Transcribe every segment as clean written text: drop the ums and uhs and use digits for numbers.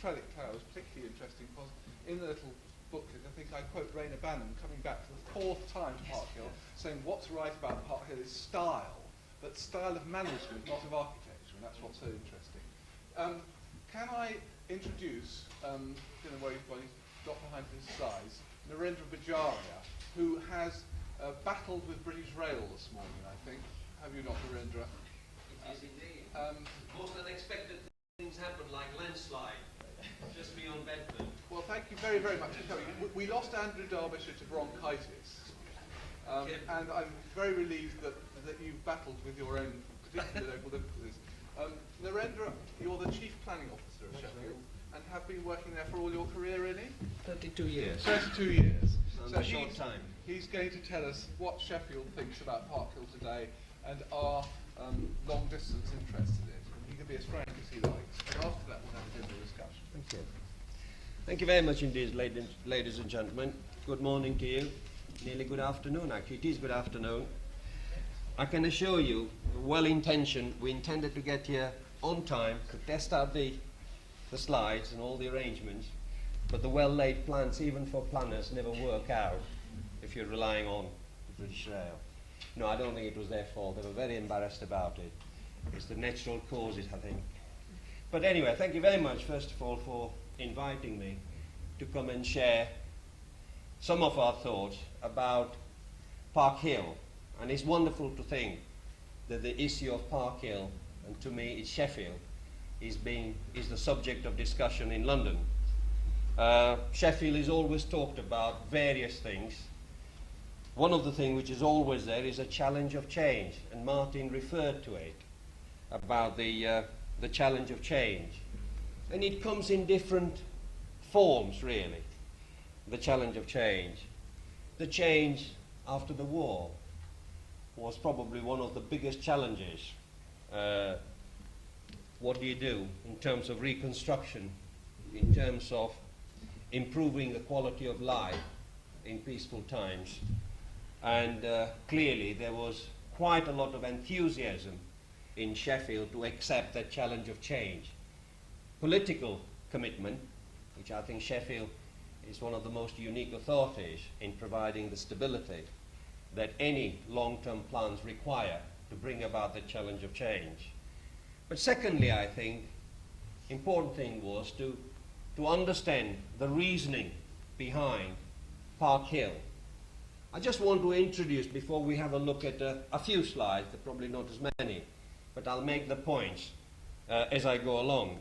Trellick Tower was particularly interesting because in the little booklet, I think I quote Rainer Banham coming back for the fourth time to Park Hill, saying what's right about Park Hill is style, but style of management, not of architecture, and that's what's so interesting. Can I introduce, don't know where you've got behind his slides, Narendra Bajaria, who has battled with British Rail this morning, I think. Have you not, Narendra? It is indeed. Most unexpected things happen, like landslide, just beyond Bedford. Well, thank you very, very much for coming. We lost Andrew Derbyshire to bronchitis, and I'm very relieved that you've battled with your own particular local difficulties. Narendra, you're the Chief Planning Officer of Sheffield, and have been working there for all your career, really? 32 years. 32 years. So a short time. He's going to tell us what Sheffield thinks about Park Hill today, and are long distance interested in. And he can be as frank as he likes. And after that, we'll have a general discussion. Thank you. Thank you very much indeed, ladies and gentlemen. Good morning to you. Nearly good afternoon, actually. It is good afternoon. I can assure you, well-intentioned, we intended to get here on time to test out the slides and all the arrangements, but the well-laid plans, even for planners, never work out if you're relying on the British Rail. No, I don't think it was their fault. They were very embarrassed about it. It's the natural causes, I think. But anyway, thank you very much, first of all, for inviting me to come and share some of our thoughts about Park Hill. And it's wonderful to think that the issue of Park Hill, and to me it's Sheffield, is the subject of discussion in London. Sheffield is always talked about various things. One of the things which is always there is a challenge of change, and Martin referred to it, about the challenge of change. And it comes in different forms, really, the challenge of change. The change after the war was probably one of the biggest challenges. What do you do in terms of reconstruction, in terms of improving the quality of life in peaceful times? And clearly there was quite a lot of enthusiasm in Sheffield to accept that challenge of change. Political commitment, which I think Sheffield is one of the most unique authorities in providing the stability that any long-term plans require to bring about the challenge of change. But secondly, I think, important thing was to understand the reasoning behind Park Hill. I just want to introduce, before we have a look at a few slides, there are probably not as many, but I'll make the points as I go along.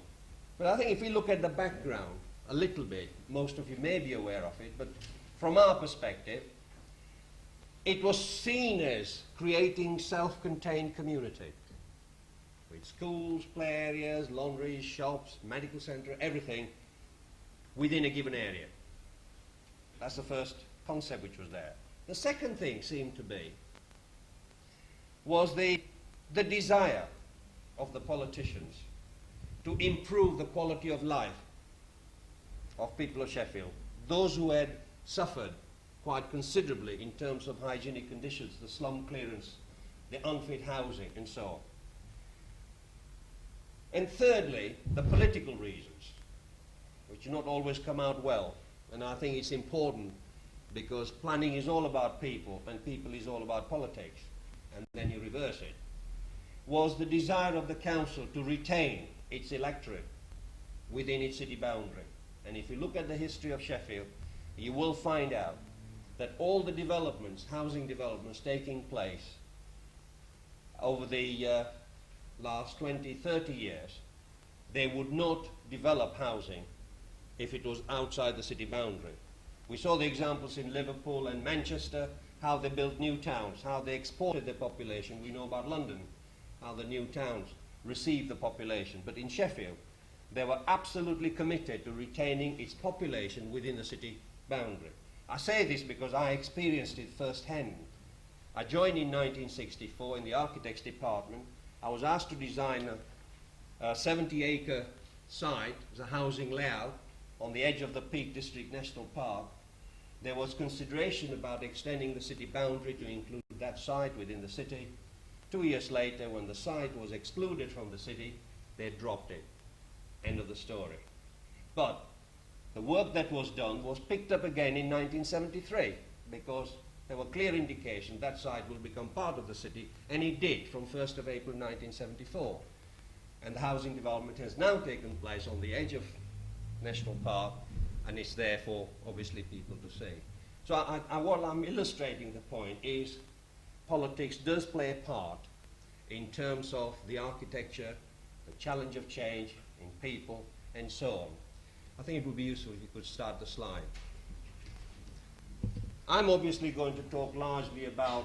But I think if we look at the background a little bit, most of you may be aware of it, but from our perspective, it was seen as creating self-contained community with schools, play areas, laundries, shops, medical centre, everything within a given area. That's the first concept which was there. The second thing seemed to be was the desire of the politicians to improve the quality of life of people of Sheffield, those who had suffered quite considerably in terms of hygienic conditions, the slum clearance, the unfit housing, and so on. And thirdly, the political reasons, which do not always come out well. And I think it's important because planning is all about people and people is all about politics, and then you reverse it, was the desire of the council to retain its electorate within its city boundary. And if you look at the history of Sheffield, you will find out that all the developments, housing developments taking place over the last 20, 30 years, they would not develop housing if it was outside the city boundary. We saw the examples in Liverpool and Manchester, how they built new towns, how they exported their population. We know about London, how the new towns received the population. But in Sheffield, they were absolutely committed to retaining its population within the city boundary. I say this because I experienced it firsthand. I joined in 1964 in the architects department. I was asked to design a 70-acre site as a housing layout on the edge of the Peak District National Park. There was consideration about extending the city boundary to include that site within the city. 2 years later, when the site was excluded from the city, they dropped it. End of the story. But the work that was done was picked up again in 1973 because there were clear indications that site will become part of the city, and it did from 1st of April 1974. And the housing development has now taken place on the edge of National Park, and it's there for, obviously, people to see. So what I'm illustrating the point is politics does play a part in terms of the architecture, the challenge of change in people, and so on. I think it would be useful if you could start the slide. I'm obviously going to talk largely about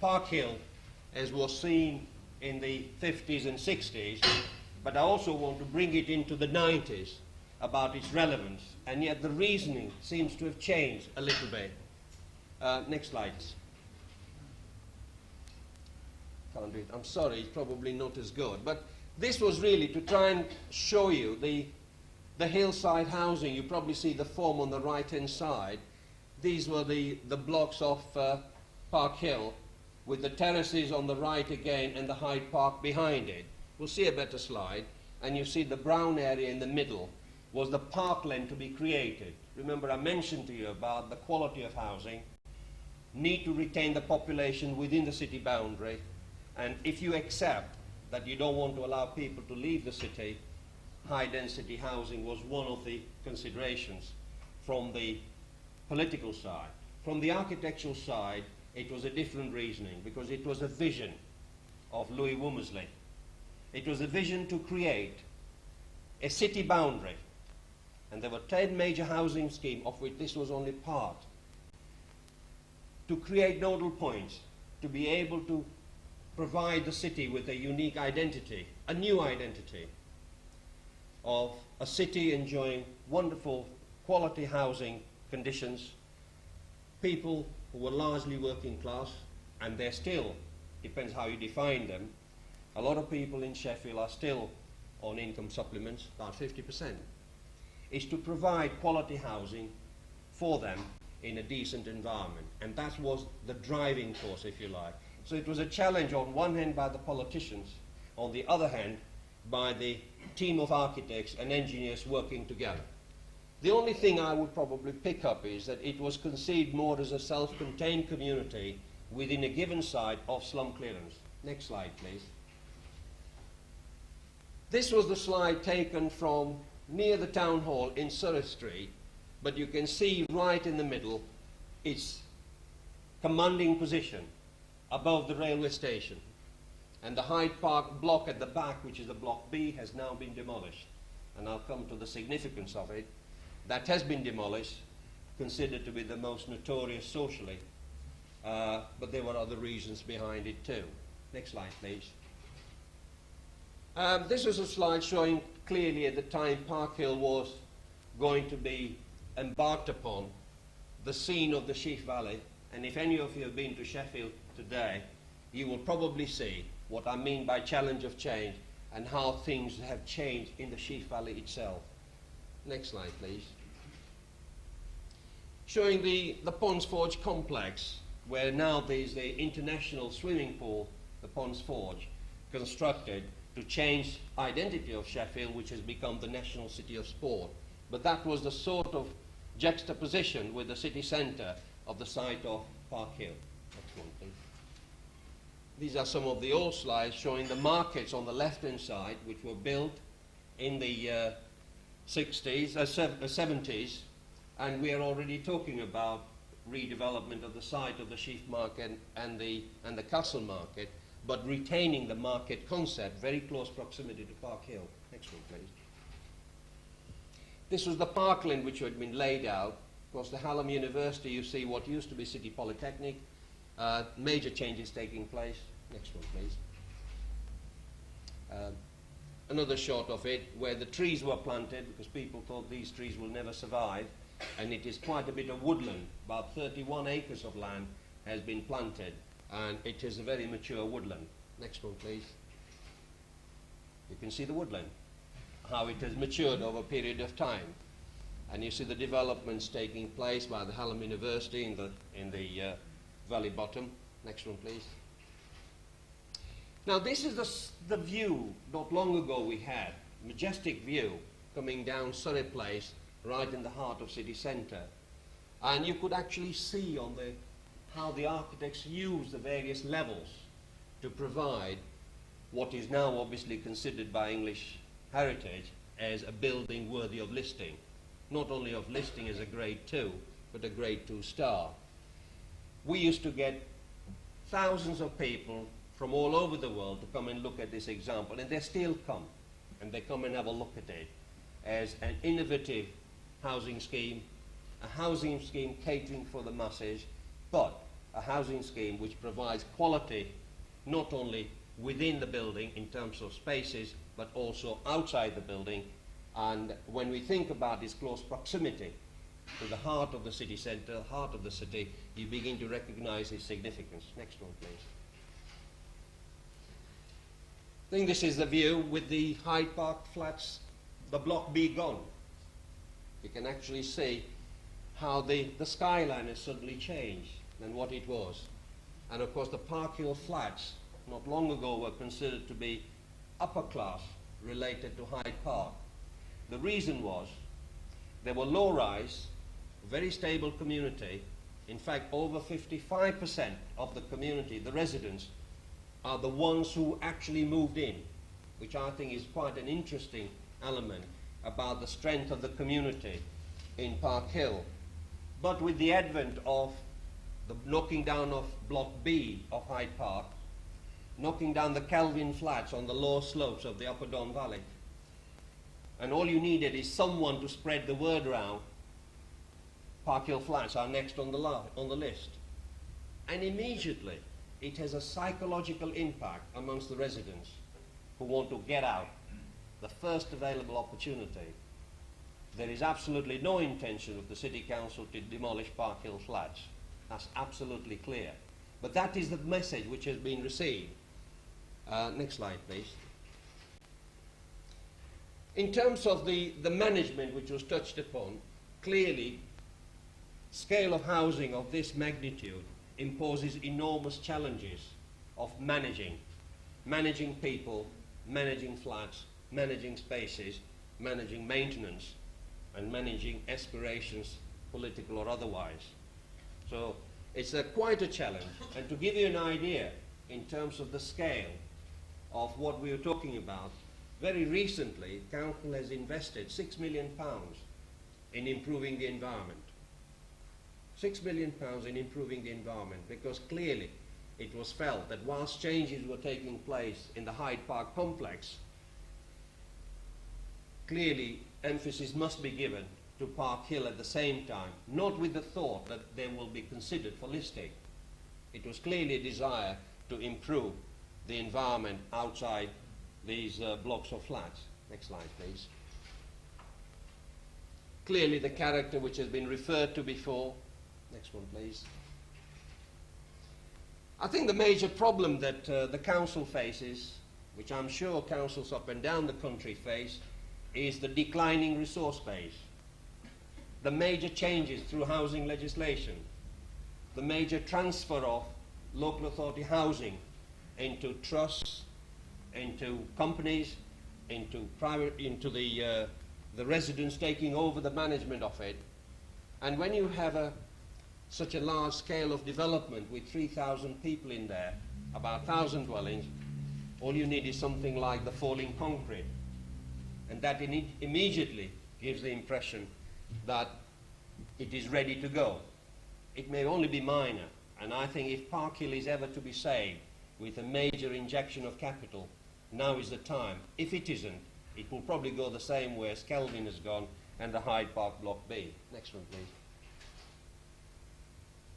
Park Hill as was seen in the 50s and 60s, but I also want to bring it into the 90s about its relevance, and yet the reasoning seems to have changed a little bit. Next slide. Can't do it. I'm sorry, it's probably not as good, but this was really to try and show you the hillside housing. You probably see the form on the right-hand side. These were the blocks of Park Hill, with the terraces on the right again and the Hyde Park behind it. We'll see a better slide, and you see the brown area in the middle was the parkland to be created. Remember, I mentioned to you about the quality of housing, need to retain the population within the city boundary, and if you accept that you don't want to allow people to leave the city, high-density housing was one of the considerations from the political side. From the architectural side, it was a different reasoning, because it was a vision of Louis Womersley. It was a vision to create a city boundary, and there were 10 major housing schemes, of which this was only part, to create nodal points, to be able to provide the city with a unique identity, a new identity of a city enjoying wonderful quality housing conditions, people who were largely working class, and they're still, depends how you define them, a lot of people in Sheffield are still on income supplements, about 50%, is to provide quality housing for them in a decent environment. And that was the driving force, if you like. So it was a challenge on one hand by the politicians, on the other hand by the team of architects and engineers working together. The only thing I would probably pick up is that it was conceived more as a self-contained community within a given site of slum clearance. Next slide, please. This was the slide taken from near the town hall in Surrey Street, but you can see right in the middle its commanding position above the railway station. And the Hyde Park block at the back, which is the block B, has now been demolished. And I'll come to the significance of it. That has been demolished, considered to be the most notorious socially, but there were other reasons behind it too. Next slide, please. This is a slide showing clearly at the time Park Hill was going to be embarked upon, the scene of the Sheaf Valley. And if any of you have been to Sheffield today, you will probably see what I mean by challenge of change and how things have changed in the Sheaf Valley itself. Next slide, please. Showing the Ponds Forge complex, where now there's the international swimming pool, the Ponds Forge, constructed to change identity of Sheffield, which has become the national city of sport. But that was the sort of juxtaposition with the city centre of the site of Park Hill. Next one, please. These are some of the old slides showing the markets on the left-hand side, which were built in the 70s, and we are already talking about redevelopment of the site of the Sheaf Market and the Castle Market, but retaining the market concept, very close proximity to Park Hill. Next one, please. This was the parkland which had been laid out. Of course, the Hallam University, you see what used to be City Polytechnic, major changes taking place. Next one, please. Another shot of it where the trees were planted because people thought these trees will never survive, and it is quite a bit of woodland. About 31 acres of land has been planted, and it is a very mature woodland. Next one, please. You can see the woodland, how it has matured over a period of time. And you see the developments taking place by the Hallam University in the valley bottom. Next one, please. Now, this is the view not long ago we had, majestic view coming down Surrey Place, right in the heart of city centre. And you could actually see on how the architects use the various levels to provide what is now obviously considered by English heritage as a building worthy of listing. Not only of listing as a grade 2, but a grade 2 star. We used to get thousands of people from all over the world to come and look at this example, and they still come, and they come and have a look at it as an innovative housing scheme, a housing scheme catering for the masses, but a housing scheme which provides quality not only within the building in terms of spaces, but also outside the building. And when we think about this close proximity to the heart of the city centre, the heart of the city, you begin to recognize its significance. Next one, please. I think this is the view with the Hyde Park flats, the block B gone. You can actually see how the skyline has suddenly changed than what it was. And of course the Park Hill flats not long ago were considered to be upper class related to Hyde Park. The reason was they were low rise, very stable community. In fact, over 55% of the community, the residents, are the ones who actually moved in, which I think is quite an interesting element about the strength of the community in Park Hill. But with the advent of the knocking down of Block B of Hyde Park, knocking down the Kelvin flats on the lower slopes of the Upper Don Valley, and all you needed is someone to spread the word around, Park Hill flats are next on the list. And immediately it has a psychological impact amongst the residents who want to get out the first available opportunity. There is absolutely no intention of the City Council to demolish Park Hill flats. That's absolutely clear. But that is the message which has been received. Next slide, please. In terms of the management which was touched upon, clearly, scale of housing of this magnitude imposes enormous challenges of managing people, managing flats, managing spaces, managing maintenance, and managing aspirations, political or otherwise. So it's quite a challenge. And to give you an idea in terms of the scale of what we are talking about, very recently, Council has invested £6 million in improving the environment. £6 million in improving the environment, because clearly it was felt that whilst changes were taking place in the Hyde Park complex, clearly emphasis must be given to Park Hill at the same time, not with the thought that they will be considered for listing. It was clearly a desire to improve the environment outside these blocks of flats. Next slide, please. Clearly the character which has been referred to before. Next one, please. I think the major problem that the council faces, which I'm sure councils up and down the country face, is the declining resource base. The major changes through housing legislation, the major transfer of local authority housing into trusts, into companies, into the residents taking over the management of it. And when you have such a large scale of development with 3,000 people in there, about 1,000 dwellings, all you need is something like the falling concrete. And that immediately gives the impression that it is ready to go. It may only be minor, and I think if Park Hill is ever to be saved with a major injection of capital, now is the time. If it isn't, it will probably go the same way as Kelvin has gone and the Hyde Park Block B. Next one, please.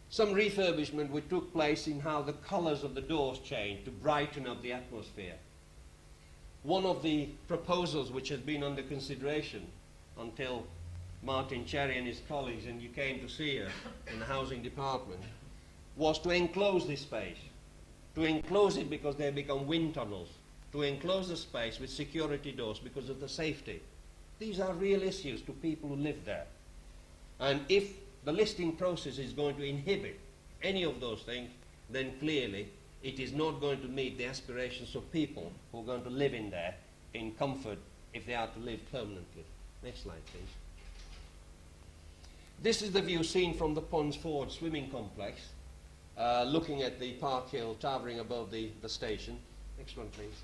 Some refurbishment which took place in how the colours of the doors changed to brighten up the atmosphere. One of the proposals which has been under consideration until Martin Cherry and his colleagues, and you came to see her in the housing department, was to enclose this space. To enclose it because they become wind tunnels. To enclose the space with security doors because of the safety. These are real issues to people who live there. And if the listing process is going to inhibit any of those things, then clearly it is not going to meet the aspirations of people who are going to live in there in comfort if they are to live permanently. Next slide, please. This is the view seen from the Ponds Ford swimming complex, looking at the Park Hill towering above the station. Next one, please.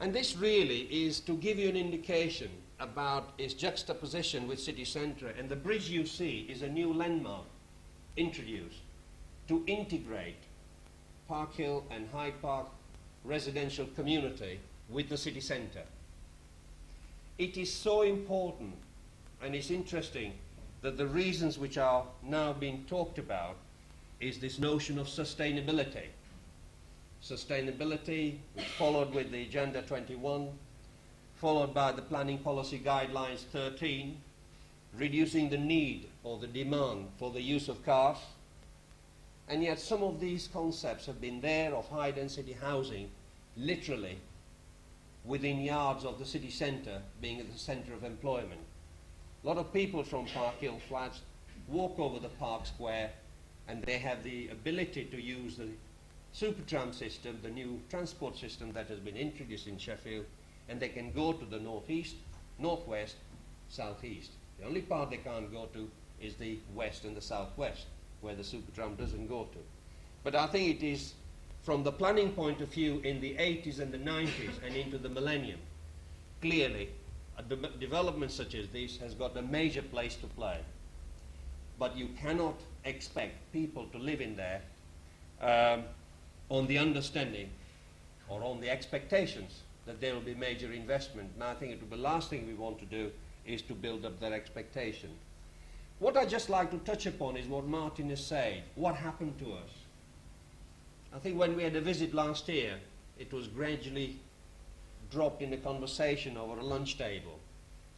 And this really is to give you an indication about its juxtaposition with city centre. And the bridge you see is a new landmark introduced to integrate Park Hill and Hyde Park residential community with the city centre. It is so important, and it's interesting that the reasons which are now being talked about is this notion of sustainability. Sustainability, which followed with the Agenda 21, followed by the Planning Policy Guidelines 13, reducing the need or the demand for the use of cars. And yet some of these concepts have been there of high density housing, literally within yards of the city centre, being at the centre of employment. A lot of people from Park Hill flats walk over the Park Square, and they have the ability to use the Supertram system, the new transport system that has been introduced in Sheffield, and they can go to the northeast, northwest, southeast. The only part they can't go to is the west and the southwest, where the Supertram doesn't go to. But I think it is, from the planning point of view, in the 80s and the 90s and into the millennium, clearly a development such as this has got a major place to play. But you cannot expect people to live in there on the understanding or on the expectations that there will be major investment. And I think the last thing we want to do is to build up that expectation. What I'd just like to touch upon is what Martin has said. What happened to us? I think when we had a visit last year, it was gradually dropped in the conversation over a lunch table.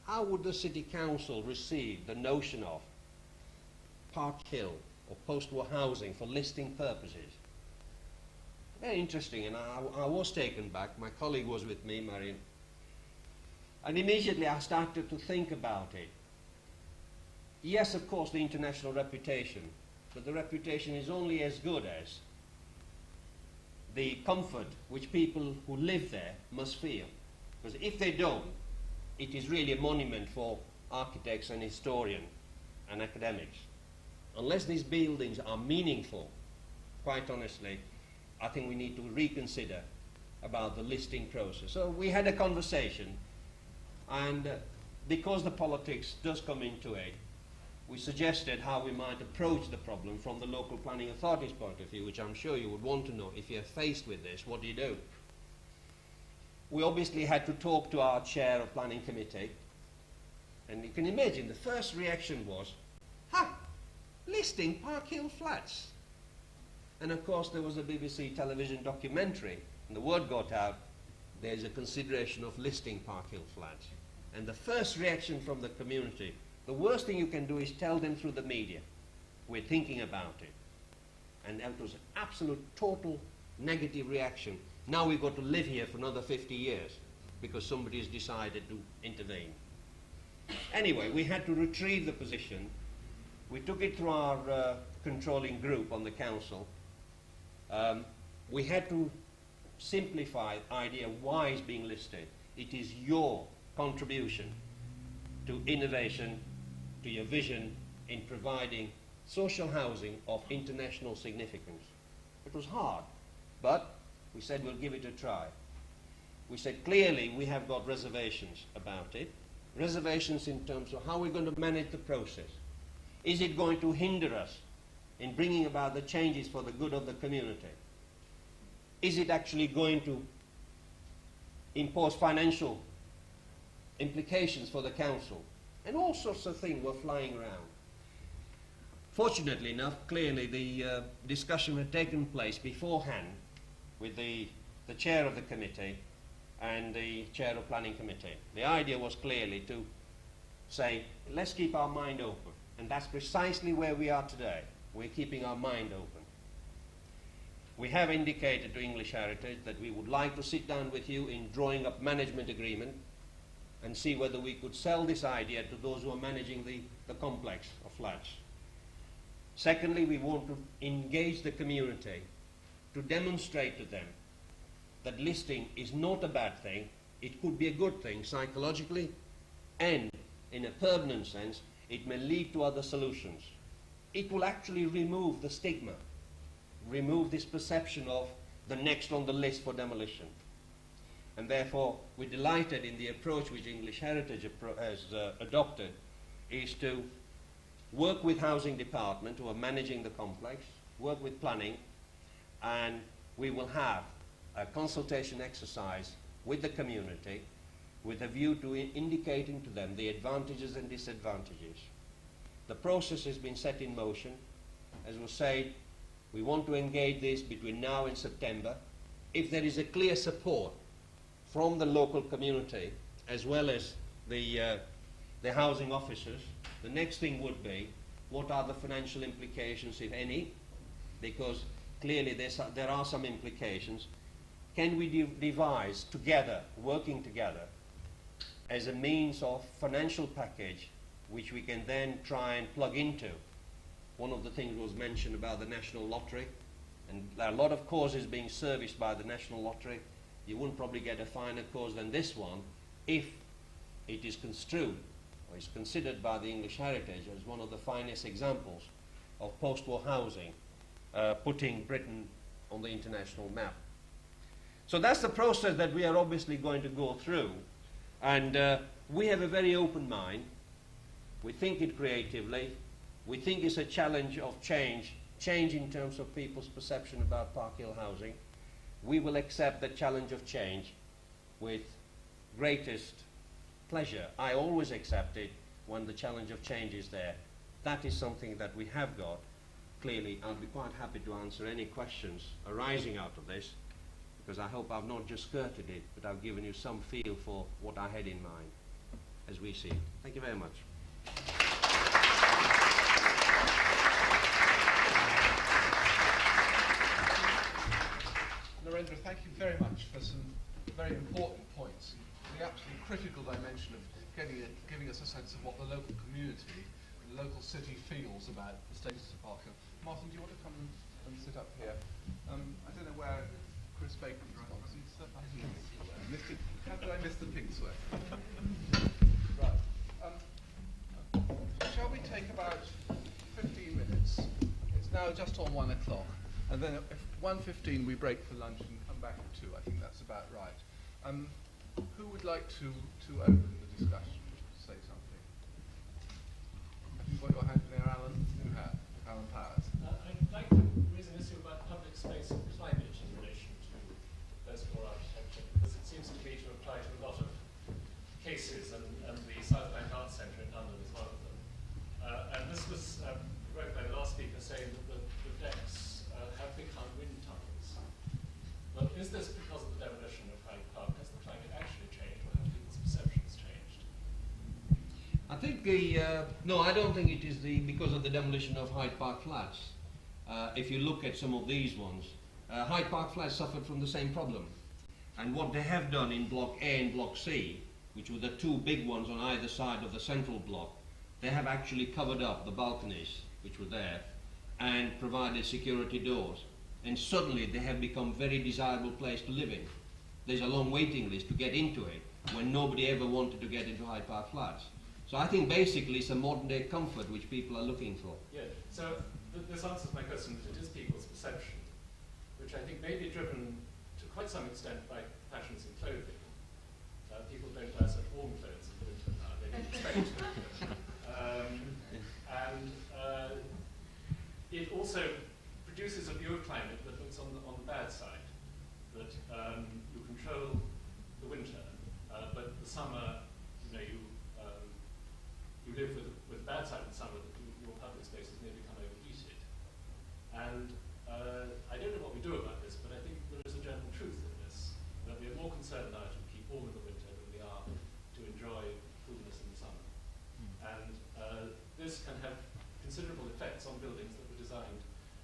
How would the City Council receive the notion of Park Hill or post-war housing for listing purposes? Very interesting, and I was taken back. My colleague was with me, Marion. And immediately I started to think about it. Yes, of course, the international reputation, but the reputation is only as good as the comfort which people who live there must feel. Because if they don't, it is really a monument for architects and historians and academics. Unless these buildings are meaningful, quite honestly, I think we need to reconsider about the listing process. So we had a conversation, and because the politics does come into it, we suggested how we might approach the problem from the local planning authority's point of view, which I'm sure you would want to know. If you're faced with this, what do you do? We obviously had to talk to our chair of planning committee, and you can imagine the first reaction was, listing Park Hill flats. And of course there was a BBC television documentary, and the word got out, there's a consideration of listing Park Hill flats. And the first reaction from the community, the worst thing you can do is tell them through the media, we're thinking about it. And that was an absolute, total negative reaction. Now we've got to live here for another 50 years because somebody has decided to intervene. Anyway, we had to retrieve the position. We took it through our controlling group on the council. We had to simplify the idea of why it's being listed. It is your contribution to innovation, to your vision in providing social housing of international significance. It was hard, but we said we'll give it a try. We said clearly we have got reservations about it. Reservations in terms of how we're going to manage the process. Is it going to hinder us in bringing about the changes for the good of the community? Is it actually going to impose financial implications for the council? And all sorts of things were flying around. Fortunately enough, clearly the discussion had taken place beforehand with the chair of the committee and the chair of planning committee. The idea was clearly to say, let's keep our mind open. And that's precisely where we are today. We're keeping our mind open. We have indicated to English Heritage that we would like to sit down with you in drawing up management agreement and see whether we could sell this idea to those who are managing the complex of flats. Secondly, we want to engage the community to demonstrate to them that listing is not a bad thing. It could be a good thing psychologically, and in a permanent sense, it may lead to other solutions. It will actually remove the stigma, remove this perception of the next on the list for demolition. And therefore, we're delighted in the approach which English Heritage has adopted, is to work with housing department who are managing the complex, work with planning, and we will have a consultation exercise with the community with a view to indicating to them the advantages and disadvantages. The process has been set in motion. As was said, we want to engage this between now and September. If there is a clear support from the local community as well as the housing officers, the next thing would be, what are the financial implications, if any? Because clearly there are some implications. Can we devise together, working together, as a means of financial package which we can then try and plug into? One of the things was mentioned about the National Lottery, and there are a lot of causes being serviced by the National Lottery. You wouldn't probably get a finer cause than this one if it is construed or is considered by the English Heritage as one of the finest examples of post-war housing, putting Britain on the international map. So that's the process that we are obviously going to go through, and we have a very open mind. We think it creatively. We think it's a challenge of change in terms of people's perception about Park Hill housing. We will accept the challenge of change with greatest pleasure. I always accept it when the challenge of change is there. That is something that we have got. Clearly, I'll be quite happy to answer any questions arising out of this, because I hope I've not just skirted it, but I've given you some feel for what I had in mind as we see it. Thank you very much. Narendra, thank you very much for some very important points. The absolutely critical dimension of giving us a sense of what the local community, the local city feels about the status of Park Hill. Martin, do you want to come and sit up here? I don't know where Chris Bacon's gone. How did I miss the pink sweat? Right. Shall we take about 15 minutes? It's now just on 1 o'clock. And then at 1:15 we break for lunch and come back at 2. I think that's about right. Who would like to open the discussion, say something? Have you got your hand in there, Alan? Who has? Alan Powers. I'd like to raise an issue about public space and climate in relation to post-war architecture, because it seems to me to apply to a lot of cases, and the South Bank Arts Centre in London is one of them. And this was wrote by the last speaker saying that the decks have become wind tunnels. Well, is this because of the demolition of Hyde Park? Has the climate actually changed, or have people's perceptions changed? I think no, I don't think it is because of the demolition of Hyde Park Flats. If you look at some of these ones, Hyde Park Flats suffered from the same problem. And what they have done in Block A and Block C, which were the two big ones on either side of the central block, they have actually covered up the balconies, which were there, and provided security doors. And suddenly they have become a very desirable place to live in. There's a long waiting list to get into it when nobody ever wanted to get into Hyde Park Flats. So I think basically it's a modern day comfort which people are looking for. Yeah, so this answers my question that it is people's perception, which I think may be driven to quite some extent by fashions in clothing. People don't wear such warm clothes in winter now, they don't expect to. It also produces a view of climate that looks on the bad side, that you control the winter, but the summer, you live with the bad side of the summer, that your public spaces may become overheated. And I don't know what we do about this, but I think there is a general truth in this, that we are more concerned now to keep warm in the winter than we are to enjoy coolness in the summer. And this can have considerable effects on buildings that were designed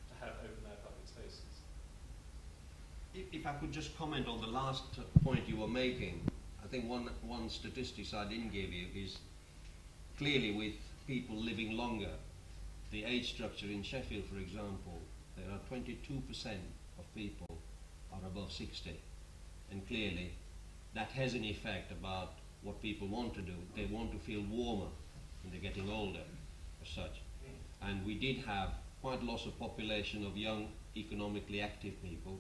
to have open-air public spaces. If I could just comment on the last point you were making, I think one statistics I didn't give you is clearly with people living longer, the age structure in Sheffield, for example, there are 22% of people are above 60, and clearly that has an effect about what people want to do. They want to feel warmer when they're getting older, as such. And we did have quite a loss of population of young, economically active people,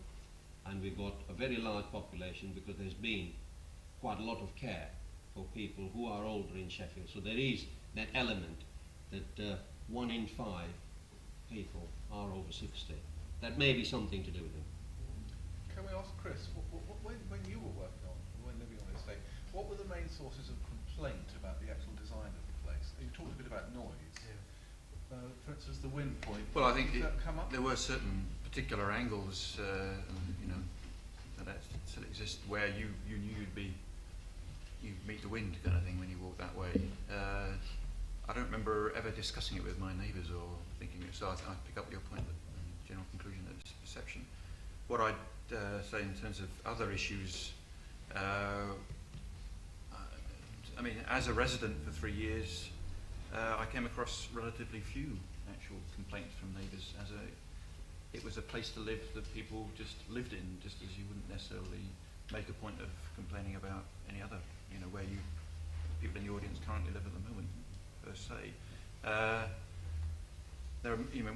and we got a very large population because there's been quite a lot of care for people who are older in Sheffield. So there is that element that 1 in 5 people are over 60. That may be something to do with it. Can we ask Chris, when you were working on, when living on the estate, what were the main sources of complaint about the actual design of the place? You talked a bit about noise. Yeah. For instance, the wind point. Well, I think there were certain particular angles, that still exist where you knew you'd meet the wind kind of thing when you walked that way. I don't remember ever discussing it with my neighbours or thinking it, so I pick up your point, the general conclusion that it's perception. What I'd say in terms of other issues, I mean, as a resident for 3 years, I came across relatively few actual complaints from neighbours. It was a place to live that people just lived in, just as you wouldn't necessarily make a point of complaining about any other, where people in the audience currently live at the moment, per se.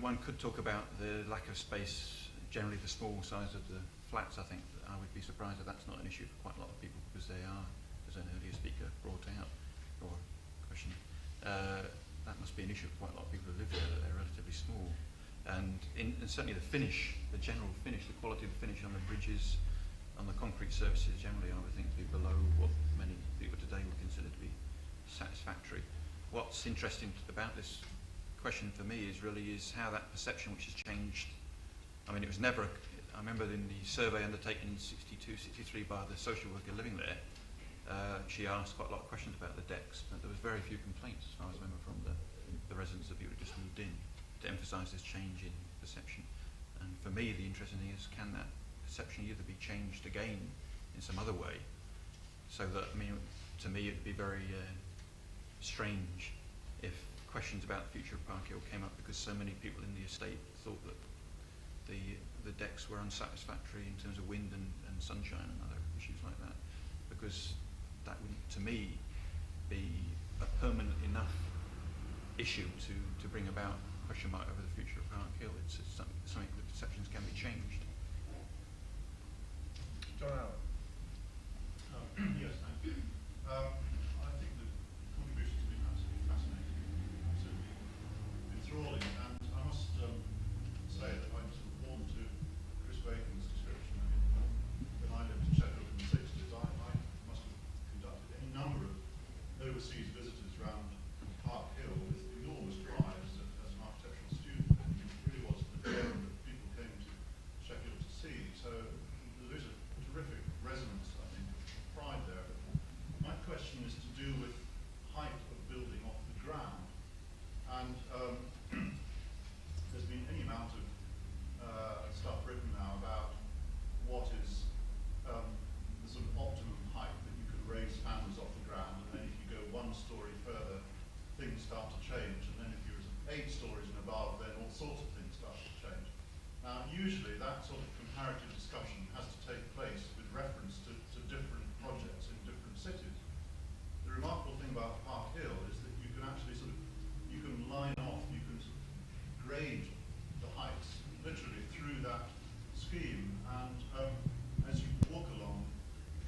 One could talk about the lack of space, generally the small size of the flats. I think I would be surprised if that's not an issue for quite a lot of people, because they are, as an earlier speaker brought out, or questioned, that must be an issue for quite a lot of people who live there, that they're relatively small. And certainly the finish, the general finish, the quality of the finish on the bridges, on the concrete surfaces generally, I would think to be below what many people today would consider to be satisfactory. What's interesting about this question for me is how that perception, which has changed. I mean, it was never, I remember in the survey undertaken in 62, 63 by the social worker living there, she asked quite a lot of questions about the decks, but there was very few complaints, as far as I remember, from the residents of people who just moved in, to emphasise this change in perception. And for me, the interesting thing is, can that perception either be changed again in some other way, so that, I mean, to me it would be very strange if questions about the future of Park Hill came up because so many people in the estate thought that the decks were unsatisfactory in terms of wind and sunshine and other issues like that, because that wouldn't, to me, be a permanent enough issue to bring about question mark over the future of Park Hill. It's something the perceptions can be changed. John Allen. Yes, thank you. I think the contributions have been absolutely fascinating, absolutely enthralling, and I must say that I'm sort of warm to Chris Bacon's description. I mean, when I lived in Sheffield in the 60s, I must have conducted any number of overseas visitors around Park Hill with enormous pride as an architectural student. It really was the gem that people came to Sheffield to see. So there is a terrific resonance, I think, of pride there. But my question is to do with height of building off the ground. And there's been any amount of stuff written now about what is the sort of optimum height that you could raise families off the ground, and then if you go 1 story further, things start to change, and then if you're 8 stories and above, then all sorts of things start to change. Now, usually that sort of comparative discussion has to take place with reference to different projects in different cities. The remarkable thing about Park Hill is that you can actually you can line off, you can sort of grade the heights literally through that scheme, and as you walk along,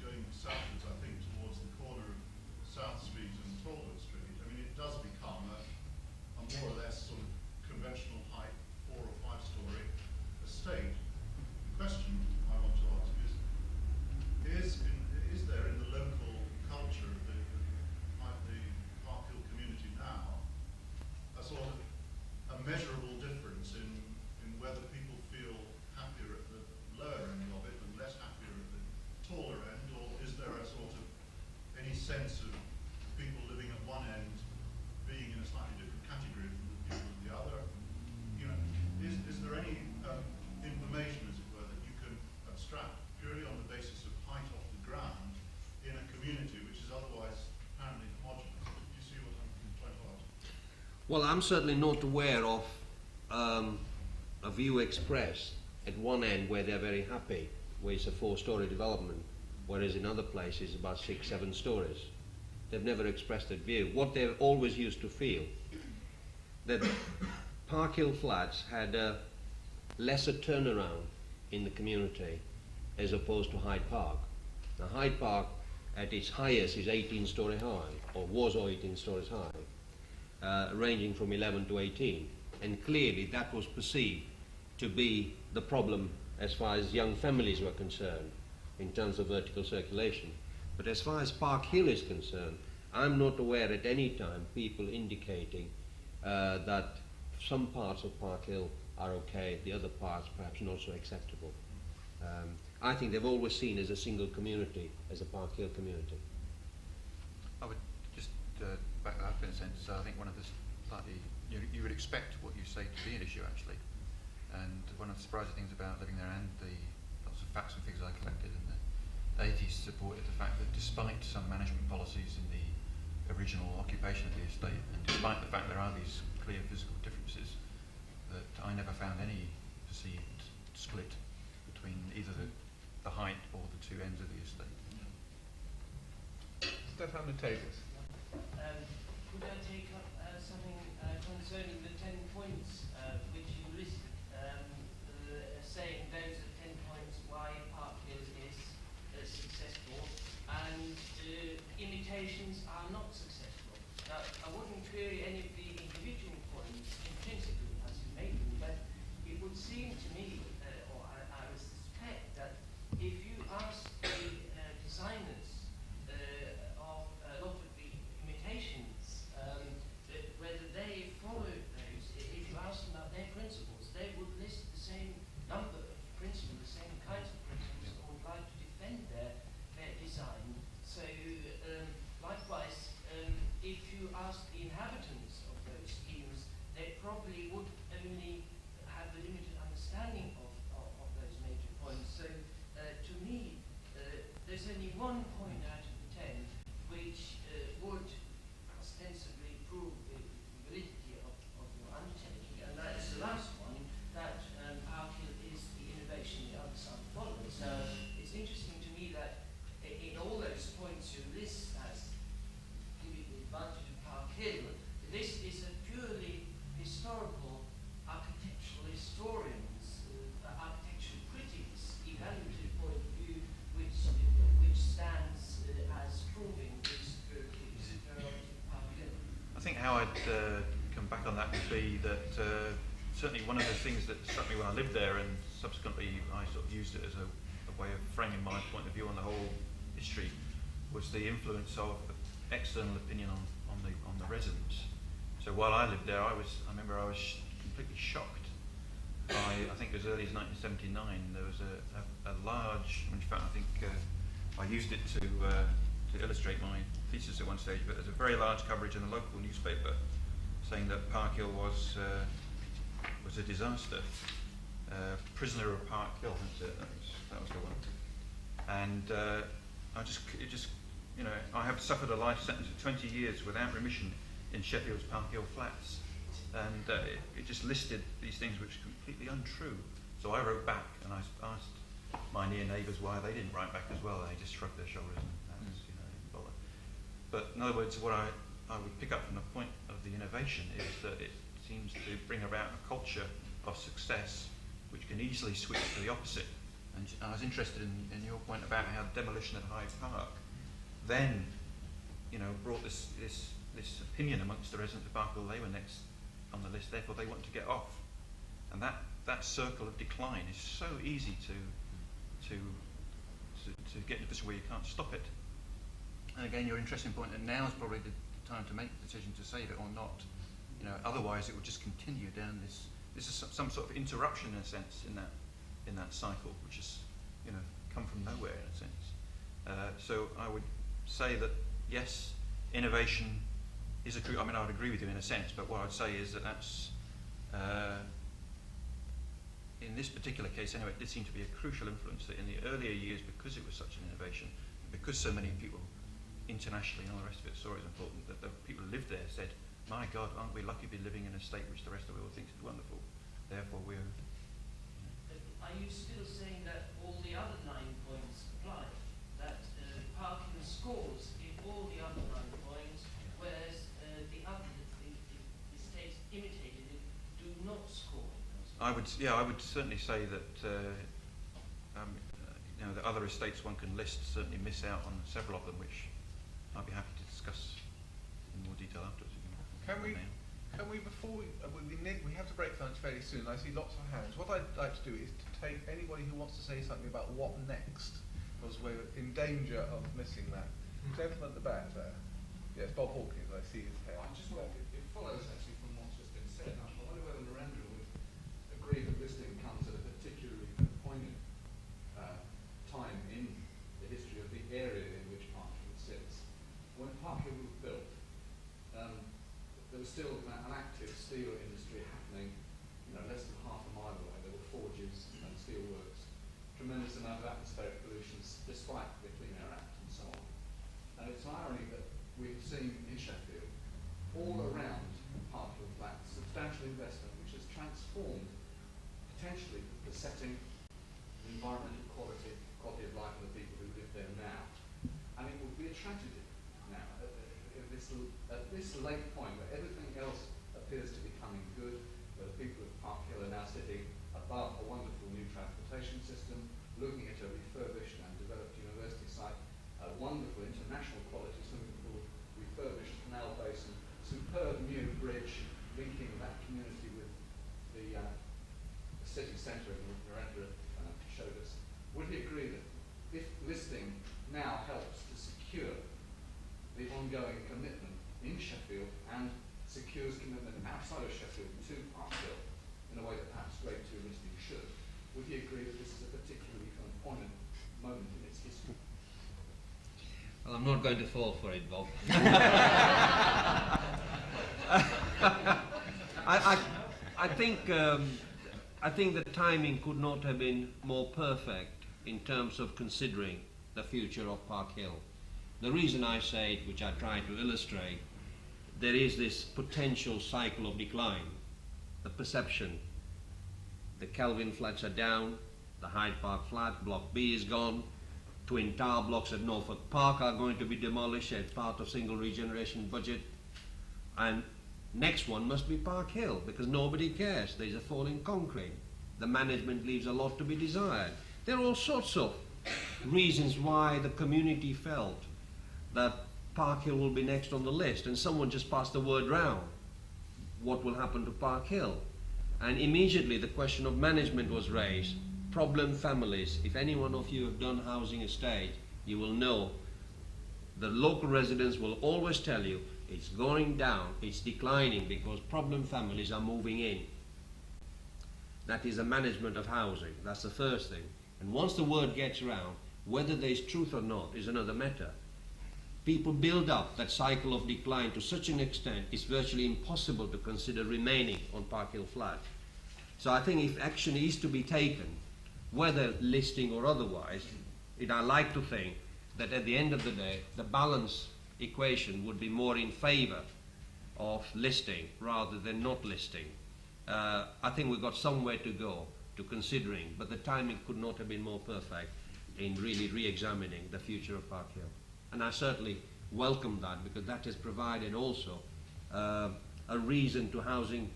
going southwards, I think, towards the corner of South Street and Talbot Street, I mean, it does become a more or less sort of conventional height 4 or 5 story estate. The question I want to ask is there in the local culture of the Park Hill community now a sort of a measurable difference in whether people feel happier at the lower end of it and less happier at the taller end, or is there a sort of any sense of people living at one end being in a slightly different category from the people at the other? Is there any information, as it were, that you can abstract purely on the basis of height off the ground in a community which is otherwise apparently homogeneous? Do you see what I'm trying to ask? Well, I'm certainly not aware of a view expressed at one end where they're very happy, where it's a 4-story development, whereas in other places about 6, 7 stories. They've never expressed that view. What they've always used to feel, that Park Hill Flats had a lesser turnaround in the community as opposed to Hyde Park. Now Hyde Park at its highest is 18-story high, or was 18 stories high, ranging from 11 to 18. And clearly that was perceived to be the problem as far as young families were concerned in terms of vertical circulation. But as far as Park Hill is concerned, I'm not aware at any time people indicating that some parts of Park Hill are okay, the other parts perhaps not so acceptable. I think they've always seen as a single community, as a Park Hill community. I would just back that up in a sense. I think one of the slightly, you would expect what you say to be an issue actually. And one of the surprising things about living there and the lots of facts and figures I collected in the 80s supported the fact that despite some management policies in the original occupation of the estate, and despite the fact there are these clear physical differences, that I never found any perceived split between either the height or the two ends of the estate. Stefan Matavis. Could I take up something concerning the 10 points which you listed, saying those are 10 points why Park Hill is successful and imitations are not successful. Now, I wouldn't query any of the individual points intrinsically as you made them, but it would seem to me, or I would suspect, that if you ask the designers of a lot of the imitations whether they followed those, if you ask them about their principles, they would list the same number of principles, the same kinds of principles, and would like to defend their design. So likewise, if you ask the inhabitants of those schemes, they probably would only have a limited understanding of those major points. So to me, there's only 1 point out of the 10 which would ostensibly prove the validity of your undertaking, and that is the last one, that Park Hill is the innovation the other side follows. Now, it's interesting to me that in all those points you list as giving the advantage of Park Hill, this is a purely historical, architectural historians, architectural critics evaluative point of view, which stands as proving the superiority of Park Hill. I think how I'd come back on that would be that certainly one of the things that struck me when I lived there, and subsequently I sort of used it as a way of framing my point of view on the whole history, was the influence of external opinion on the residents. So while I lived there, I remember I was completely shocked by, I think as early as 1979, there was a large, in fact I think I used it to illustrate my thesis at one stage, but there's a very large coverage in a local newspaper saying that Park Hill was a disaster. Prisoner of Park Hill, that's it, that was the one. And I have suffered a life sentence of 20 years without remission in Sheffield's Park Hill flats. And it just listed these things which are completely untrue. So I wrote back and I asked my near neighbours why they didn't write back as well. They just shrugged their shoulders and that was, didn't bother. But in other words, what I would pick up from the point of the innovation is that it seems to bring about a culture of success which can easily switch to the opposite. And I was interested in your point about how demolition at Hyde Park then, brought this opinion amongst the residents of Park Hill. They were next on the list, therefore they want to get off. And that circle of decline is so easy to get into this where you can't stop it. And again, your interesting point, and now is probably the time to make the decision to save it or not. Otherwise it will just continue down this. This is some sort of interruption in a sense in that cycle, which has come from nowhere in a sense. So I would say that yes, innovation is a true. I would agree with you in a sense, but what I'd say is that that's in this particular case anyway, it did seem to be a crucial influence that in the earlier years, because it was such an innovation, because so many people internationally and all the rest of it saw it as important, that the people who lived there said, my God, aren't we lucky to be living in a state which the rest of the world thinks is wonderful? Therefore we're... Are you still saying that all the other 9 points apply? That Park Hill scores if all the other 9 points I would certainly say that the other estates one can list certainly miss out on several of them, which I'd be happy to discuss in more detail afterwards. Can we, before we have to break for lunch fairly soon. I see lots of hands. What I'd like to do is to take anybody who wants to say something about what next, because we're in danger of missing that. Gentleman at the back there. Yes, Bob Hawkins, I see his hair. I just wonder, it follows actually from what's just been said. I wonder whether Narendra would agree that listing comes at a particularly poignant time in the history of the area in which Park Hill sits. When Park Hill was built, there was still an active steel industry happening, less than half a mile away. There were forges and steel works, tremendous amount of atmospheric pollution despite the Clean Air Act and so on. And it's an irony that we've seen in Sheffield, all around Park Hill Flats, substantial investment which has transformed potentially the setting, the environmental quality of life of the people who live there now. And it would be a tragedy now at this late point where everything else appears to be coming good, where the people of Park Hill are now sitting above a wonderful new transportation system, looking at a refurbished and developed university site, a wonderful international quality swimming pool, refurbished canal basin, superb new bridge linking that community with the city centre of Narendra showed us. Would he agree that if listing now helps to secure the ongoing commitment in Sheffield and secures commitment outside of Sheffield to Park Hill in a way that perhaps Grade 2 listing should, would he agree that this is a particularly kind of poignant moment in its history? Well, I'm not going to fall for it, Bob. I think the timing could not have been more perfect in terms of considering the future of Park Hill. The reason I say it, which I try to illustrate, there is this potential cycle of decline, the perception. The Kelvin flats are down, the Hyde Park flat, Block B is gone, twin tower blocks at Norfolk Park are going to be demolished as part of single regeneration budget, and next one must be Park Hill because nobody cares. There's a fall in concrete. The management leaves a lot to be desired. There are all sorts of reasons why the community felt that Park Hill will be next on the list, and someone just passed the word round. What will happen to Park Hill? And immediately the question of management was raised. Problem families. If any one of you have done housing estate, you will know the local residents will always tell you it's going down, it's declining because problem families are moving in. That is the management of housing. That's the first thing. And once the word gets around, whether there's truth or not is another matter. People build up that cycle of decline to such an extent it's virtually impossible to consider remaining on Park Hill Flat. So I think if action is to be taken, whether listing or otherwise, I like to think that at the end of the day, the balance equation would be more in favour of listing rather than not listing. I think we've got somewhere to go to considering, but the timing could not have been more perfect in really re-examining the future of Park Hill. And I certainly welcome that because that has provided also a reason to Housing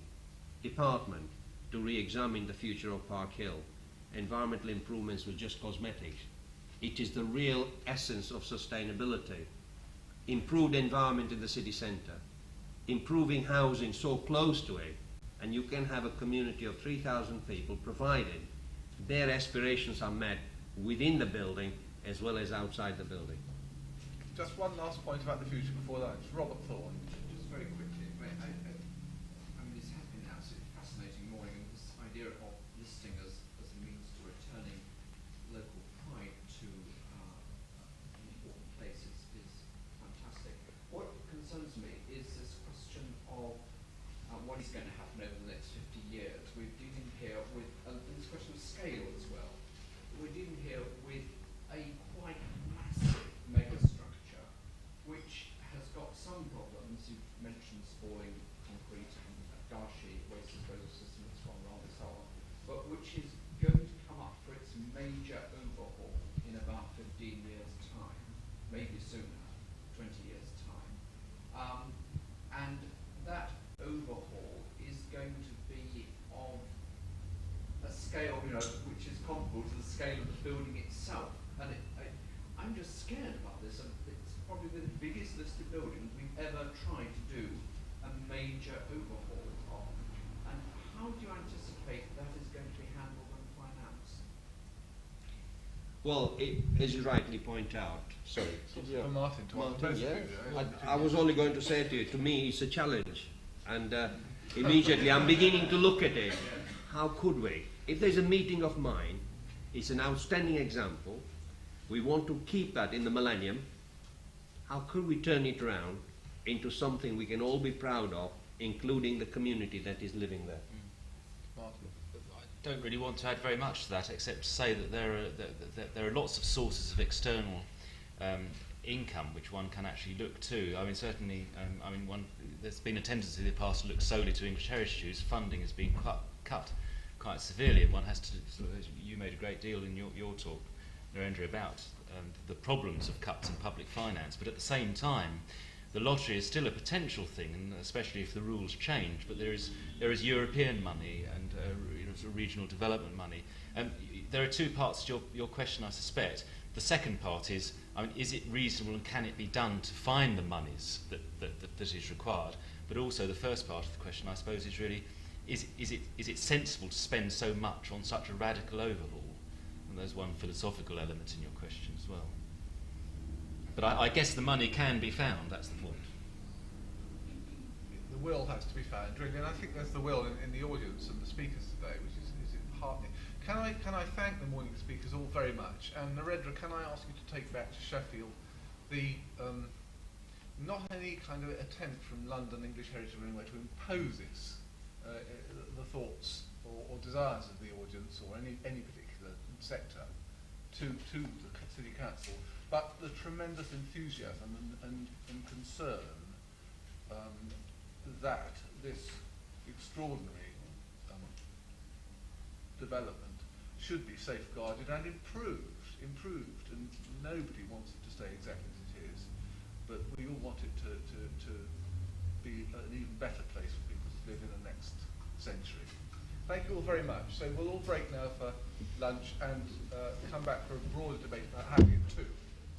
Department to re-examine the future of Park Hill. Environmental improvements were just cosmetics. It is the real essence of sustainability. Improved environment in the city centre, improving housing so close to it, and you can have a community of 3,000 people provided their aspirations are met within the building as well as outside the building. Just one last point about the future before lunch. Robert Thorne. Just very quickly, I mean, this has been an absolutely fascinating morning, and this idea of listing as a means to returning local pride to important places is fantastic. What concerns me is this question of what is going to happen over the next 50 years. We're dealing here with this question of scale as well. We're dealing here with a quite massive mega structure which has got some problems scale, you know, which is comparable to the scale of the building itself. And I'm just scared about this. And it's probably the biggest listed building we've ever tried to do a major overhaul of. And how do you anticipate that is going to be handled and financed? Well, as you rightly point out, sorry. For Martin to answer both of you, I was only going to say to you, to me it's a challenge. And immediately I'm beginning to look at it. How could we? If there's a meeting of mind, it's an outstanding example. We want to keep that in the millennium. How could we turn it around into something we can all be proud of, including the community that is living there? Martin. I don't really want to add very much to that, except to say that there are lots of sources of external income which one can actually look to. I mean, certainly, there's been a tendency in the past to look solely to English heritage issues. Funding has been cut quite severely, and one has to. You made a great deal in your talk, Narendra, about the problems of cuts in public finance. But at the same time, the lottery is still a potential thing, and especially if the rules change. But there is European money and sort of regional development money. There are two parts to your question, I suspect. The second part is, is it reasonable and can it be done to find the monies that is required? But also the first part of the question, I suppose, is really, is it sensible to spend so much on such a radical overhaul? And there's one philosophical element in your question as well. But I guess the money can be found, that's the point. The will has to be found, really, and I think there's the will in the audience and the speakers today, which is heartening. Can I thank the morning speakers all very much, and Narendra, can I ask you to take back to Sheffield the not any kind of attempt from London English Heritage or anywhere to impose the thoughts or desires of the audience or any particular sector to the City Council, but the tremendous enthusiasm and concern that this extraordinary development should be safeguarded and improved, and nobody wants it to stay exactly as it is, but we all want it to be an even better place for people to live in the next century. Thank you all very much. So we'll all break now for lunch and come back for a broader debate about having it too,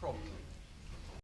probably.